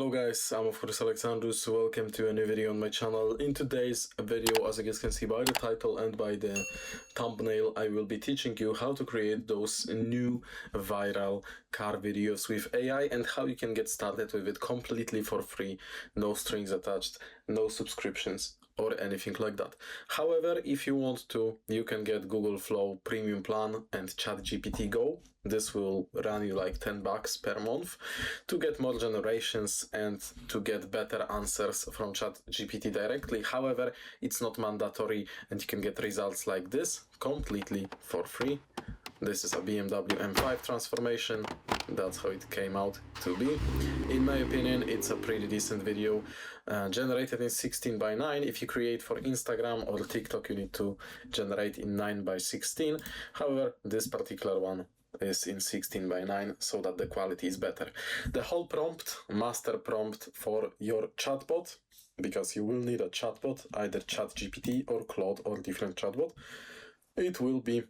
Hello guys, I'm of course Alexandrus. Welcome to a new video on my channel. In today's video, as you guys can see by the title and by the thumbnail, I will be teaching you how to create those new viral car videos with AI and how you can get started with it completely for free, no strings attached, no subscriptions or anything like that. However, if you want to, you can get Google Flow Premium Plan and ChatGPT Go. This will run you like $10 per month to get more generations and to get better answers from ChatGPT directly. However, it's not mandatory and you can get results like this completely for free. This is a BMW M5 transformation. That's how it came out to be. In my opinion, it's a pretty decent video, generated in 16:9. If you create for Instagram or TikTok, you need to generate in 9:16. However, this particular one is in 16:9, so that the quality is better. The whole prompt, master prompt for your chatbot, because you will need a chatbot, either ChatGPT or Claude or different chatbot. It will be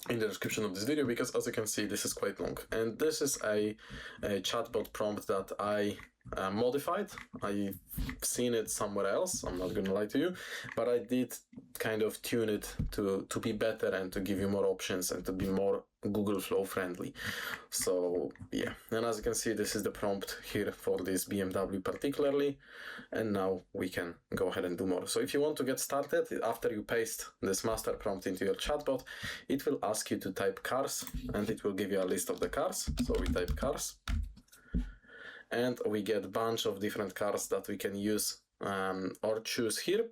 in the description of this video, because as you can see, this is quite long, and this is a chatbot prompt that I modified. I've seen it somewhere else, I'm not gonna lie to you, but I did kind of tune it to be better and to give you more options and to be more Google Flow friendly. So yeah, and as you can see, this is the prompt here for this BMW particularly, and now we can go ahead and do more. So if you want to get started, after you paste this master prompt into your chatbot, it will ask you to type cars and it will give you a list of the cars. So we type cars and we get a bunch of different cars that we can use or choose here.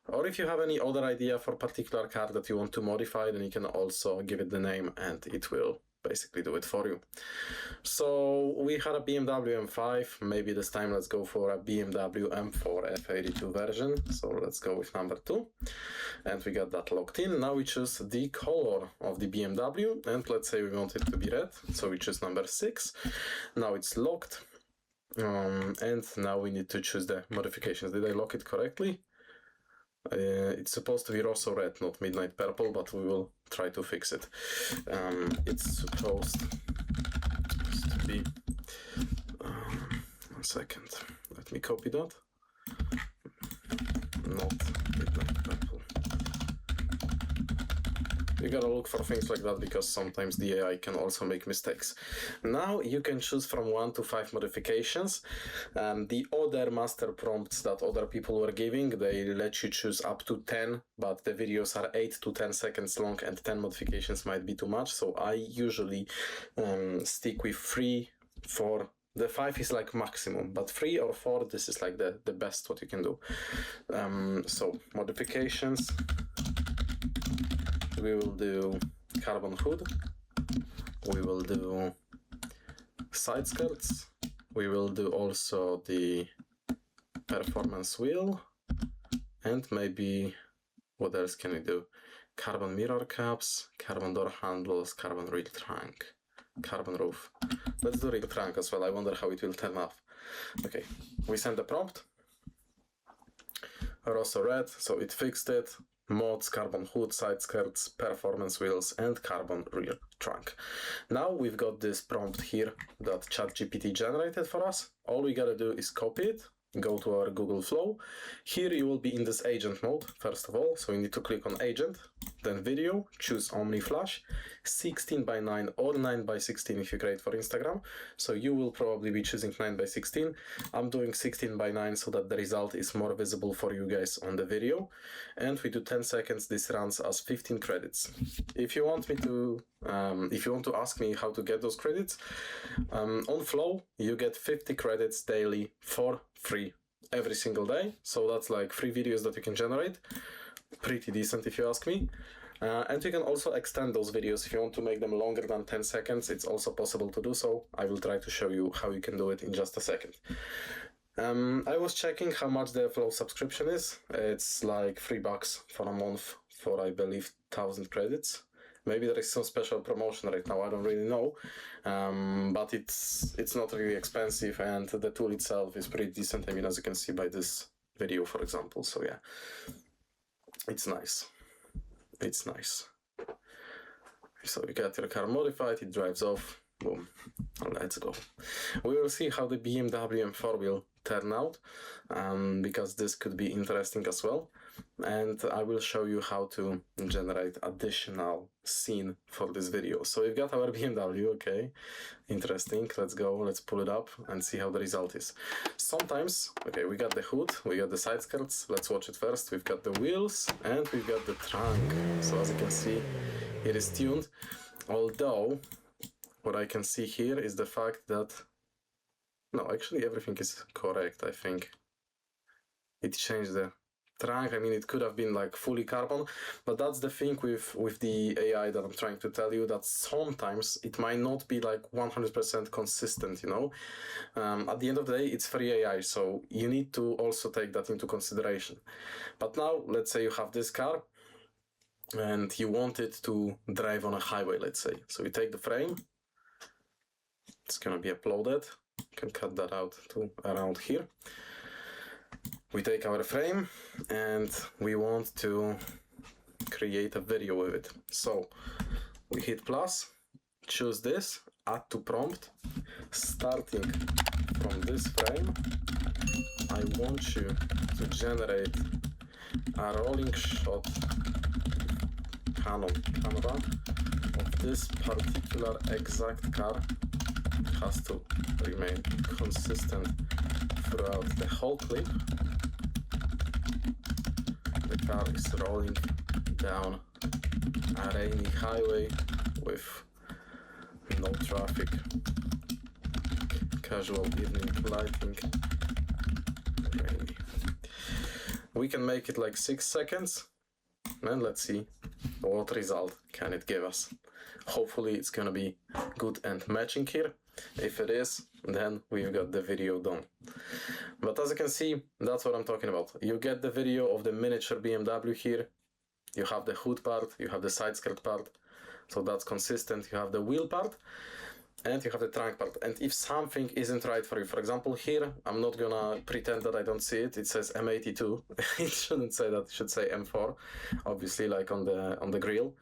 Or if you have any other idea for a particular car that you want to modify, then you can also give it the name and it will basically do it for you. So we had a BMW M5, maybe this time let's go for a BMW M4 F82 version. So let's go with number 2. And we got that locked in. Now we choose the color of the BMW and let's say we want it to be red. So we choose number 6. Now it's locked. And now we need to choose the modifications. Did I lock it correctly? It's supposed to be Rosso Red, not Midnight Purple, but we will try to fix it. It's supposed to be... 1 second. Let me copy that. Not Midnight Purple. You gotta look for things like that because sometimes the AI can also make mistakes. Now you can choose from 1 to 5 modifications. The other master prompts that other people were giving, they let you choose up to 10, but the videos are 8 to 10 seconds long and 10 modifications might be too much. So I usually stick with 3, 4. The 5 is like maximum, but 3 or 4, this is like the best what you can do. So modifications. We will do carbon hood, we will do side skirts, we will do also the performance wheel, and maybe what else can we do? Carbon mirror caps, carbon door handles, carbon rear trunk, carbon roof. Let's do rear trunk as well. I wonder how it will turn out. Okay, we send the prompt. Rosso Red, so it fixed it. Mods, carbon hood, side skirts, performance wheels, and carbon rear trunk. Now we've got this prompt here that ChatGPT generated for us. All we gotta do is copy it, go to our Google Flow. Here you will be in this agent mode, first of all, so you need to click on agent, then video, choose Omni Flash, 16:9 or 9:16 if you create for Instagram. So you will probably be choosing 9:16. I'm doing 16:9 so that the result is more visible for you guys on the video. And we do 10 seconds, this runs as 15 credits. If you want to ask me how to get those credits, on Flow, you get 50 credits daily for free every single day. So that's like 3 videos that you can generate. Pretty decent if you ask me. And you can also extend those videos if you want to make them longer than 10 seconds. It's also possible to do so. I will try to show you how you can do it in just a second. I was checking how much the Flow subscription is. It's like $3 for a month for, I believe, 1,000 credits. Maybe there is some special promotion right now, I don't really know. But it's not really expensive and the tool itself is pretty decent. I mean, as you can see by this video, for example. So yeah, it's nice. It's nice. So you get your car modified, it drives off, Boom. Let's go. We will see how the BMW M4 will turn out, because this could be interesting as well. And I will show you how to generate additional scene for this video. So we've got our BMW, okay, interesting. Let's go, let's pull it up and see how the result is. Sometimes, okay, we got the hood, we got the side skirts. Let's watch it first. We've got the wheels and we've got the trunk. So as you can see, it is tuned. Although, what I can see here is the fact that, no, actually everything is correct, I think. It changed the trunk. I mean, it could have been like fully carbon, but that's the thing with the AI that I'm trying to tell you, that sometimes it might not be like 100% consistent, you know. At the end of the day, it's free AI, so you need to also take that into consideration. But now, let's say you have this car and you want it to drive on a highway, let's say. So you take the frame, it's gonna be uploaded. You can cut that out to around here. We take our frame and we want to create a video with it. So we hit plus, choose this, add to prompt, starting from this frame. I want you to generate a rolling shot camera of this particular exact car. Has to remain consistent throughout the whole clip. The car is rolling down a rainy highway with no traffic, casual evening lighting, rainy. We can make it like 6 seconds and let's see what result can it give us. Hopefully it's gonna be good and matching here. If it is, then we've got the video done. But as you can see, that's what I'm talking about. You get the video of the miniature BMW here. You have the hood part, you have the side skirt part, so that's consistent. You have the wheel part, and you have the trunk part. And if something isn't right for you, for example, here, I'm not gonna pretend that I don't see it. It says M82. It shouldn't say that. It should say M4, obviously, like on the grill.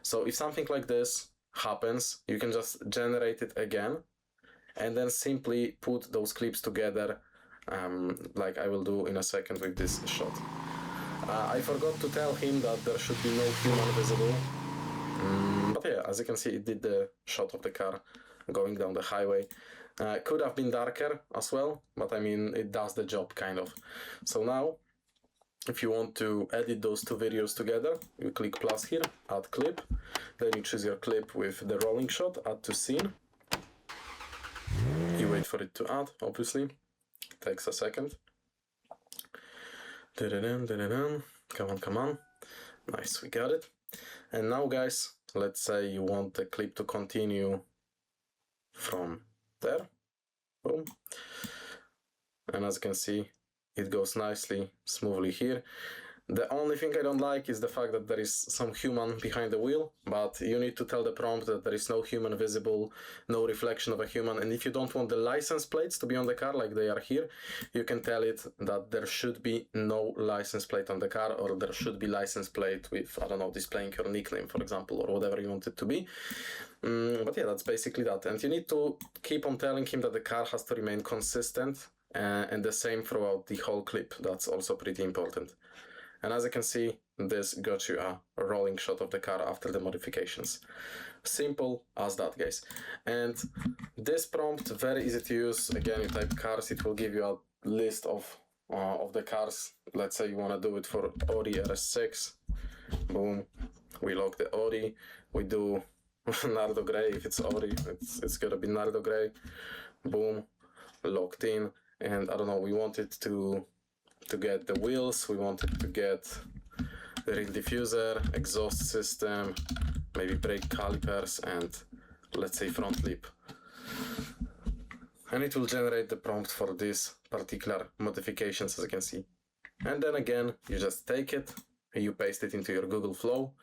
So if something like this happens, you can just generate it again, and then simply put those clips together, like I will do in a second with this shot. I forgot to tell him that there should be no human visible. But yeah, as you can see, it did the shot of the car going down the highway. Could have been darker as well, but I mean, it does the job kind of. So now, if you want to edit those two videos together, you click plus here, add clip, then you choose your clip with the rolling shot, add to scene. You wait for it to add, obviously. It takes a second. Come on. Nice, we got it. And now, guys, let's say you want the clip to continue from there. Boom. And as you can see, it goes nicely, smoothly here. The only thing I don't like is the fact that there is some human behind the wheel, but you need to tell the prompt that there is no human visible, no reflection of a human. And if you don't want the license plates to be on the car like they are here, you can tell it that there should be no license plate on the car, or there should be license plate with, I don't know, displaying your nickname, for example, or whatever you want it to be. But yeah, that's basically that. And you need to keep on telling him that the car has to remain consistent and the same throughout the whole clip. That's also pretty important. And as you can see, this got you a rolling shot of the car after the modifications. Simple as that, guys. And this prompt, very easy to use. Again, you type cars, it will give you a list of the cars. Let's say you want to do it for Audi RS6. Boom. We lock the Audi. We do Nardo Grey. If it's Audi, it's gonna be Nardo Grey. Boom. Locked in. And I don't know, we want it to get the wheels, we wanted to get the rear diffuser, exhaust system, maybe brake calipers, and let's say front lip. And it will generate the prompt for these particular modifications, as you can see. And then again, you just take it, you paste it into your Google Flow.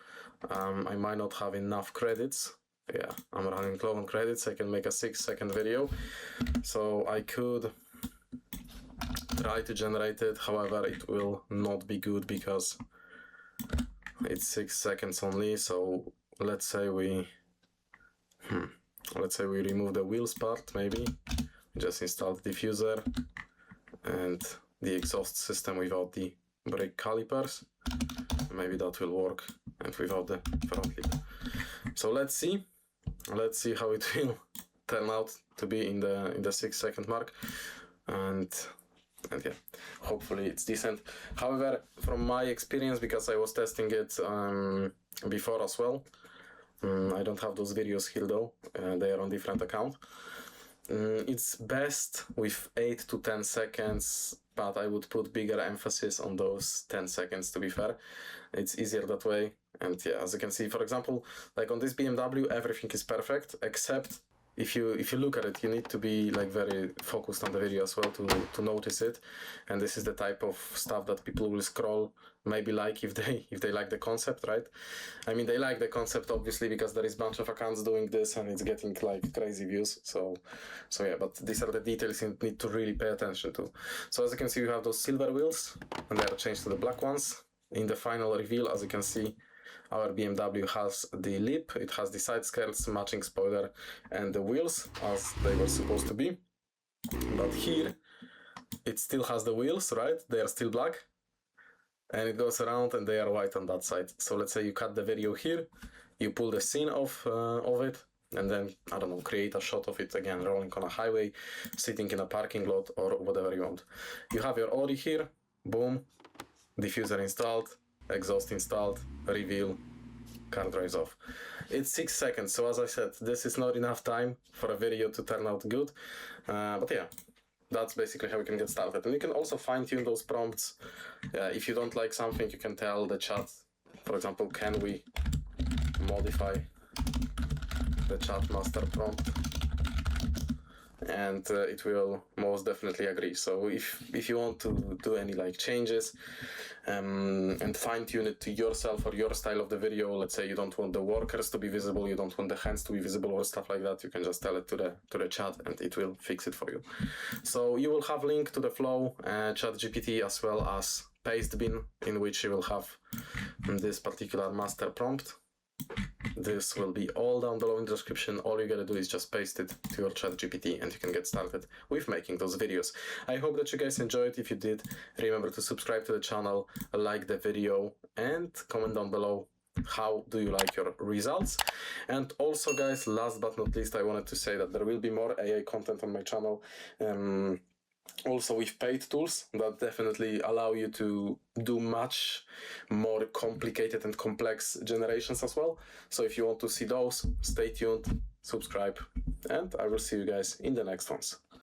I might not have enough credits. Yeah, I'm running low on credits. I can make a 6-second video. So I could try to generate it, however it will not be good because it's 6 seconds only. So let's say we let's say we remove the wheels part, maybe just install the diffuser and the exhaust system without the brake calipers. Maybe that will work, and without the front lip. So let's see how it will turn out to be in the 6-second mark, and yeah, hopefully it's decent. However, from my experience, because I was testing it before as well, I don't have those videos here though, they are on different account. It's best with 8 to 10 seconds, but I would put bigger emphasis on those 10 seconds, to be fair. It's easier that way. And yeah, as you can see, for example, like on this BMW, everything is perfect, except if you look at it, you need to be like very focused on the video as well to notice it. And this is the type of stuff that people will scroll, maybe like if they like the concept, right? I mean, they like the concept obviously because there is a bunch of accounts doing this and it's getting like crazy views. So yeah, but these are the details you need to really pay attention to. So as you can see, you have those silver wheels and they are changed to the black ones. In the final reveal, as you can see, our BMW has the lip, it has the side skirts, matching spoiler, and the wheels as they were supposed to be. But here, it still has the wheels, right? They are still black. And it goes around and they are white on that side. So let's say you cut the video here, you pull the scene of it, and then, I don't know, create a shot of it again, rolling on a highway, sitting in a parking lot, or whatever you want. You have your Audi here, boom, diffuser installed, exhaust installed, reveal, car drives off. It's 6 seconds, so as I said, this is not enough time for a video to turn out good, but yeah, that's basically how you can get started. And you can also fine-tune those prompts. If you don't like something, you can tell the chat, for example, can we modify the chat master prompt, and it will most definitely agree. So if you want to do any like changes and fine-tune it to yourself or your style of the video, let's say you don't want the workers to be visible, you don't want the hands to be visible or stuff like that, you can just tell it to the chat and it will fix it for you. So you will have link to the flow, ChatGPT, as well as Pastebin, in which you will have this particular master prompt. This will be all down below in the description. All you gotta do is just paste it to your ChatGPT and you can get started with making those videos. I hope that you guys enjoyed. If you did, remember to subscribe to the channel, like the video, and comment down below how do you like your results. And also guys, last but not least, I wanted to say that there will be more AI content on my channel. Also with paid tools that definitely allow you to do much more complicated and complex generations as well. So if you want to see those, stay tuned, subscribe, and I will see you guys in the next ones.